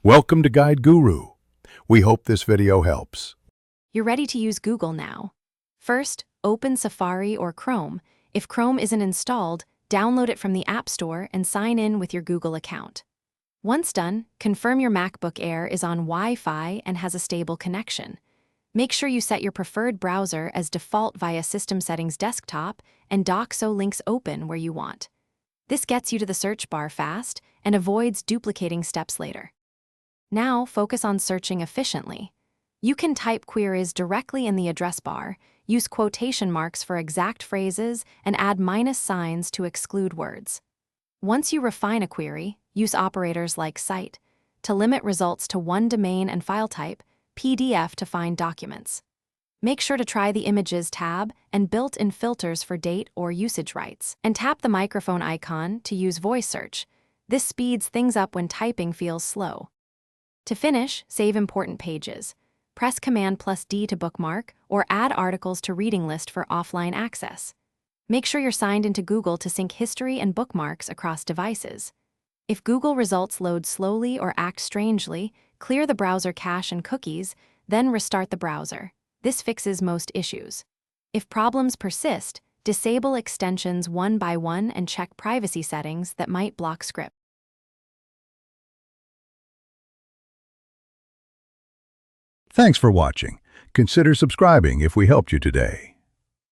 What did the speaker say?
Welcome to Guide Guru. We hope this video helps. You're ready to use Google now. First, open Safari or Chrome. If Chrome isn't installed, download it from the App Store and sign in with your Google account. Once done, confirm your MacBook Air is on Wi-Fi and has a stable connection. Make sure you set your preferred browser as default via System Settings Desktop and dock so links open where you want. This gets you to the search bar fast and avoids duplicating steps later. Now focus on searching efficiently. You can type queries directly in the address bar, use quotation marks for exact phrases, and add minus signs to exclude words. Once you refine a query, use operators like cite to limit results to one domain and file type, PDF to find documents. Make sure to try the Images tab and built-in filters for date or usage rights, and tap the microphone icon to use voice search. This speeds things up when typing feels slow. To finish, save important pages. Press Command+D to bookmark or add articles to reading list for offline access. Make sure you're signed into Google to sync history and bookmarks across devices. If Google results load slowly or act strangely, clear the browser cache and cookies, then restart the browser. This fixes most issues. If problems persist, disable extensions one by one and check privacy settings that might block script. Thanks for watching. Consider subscribing if we helped you today.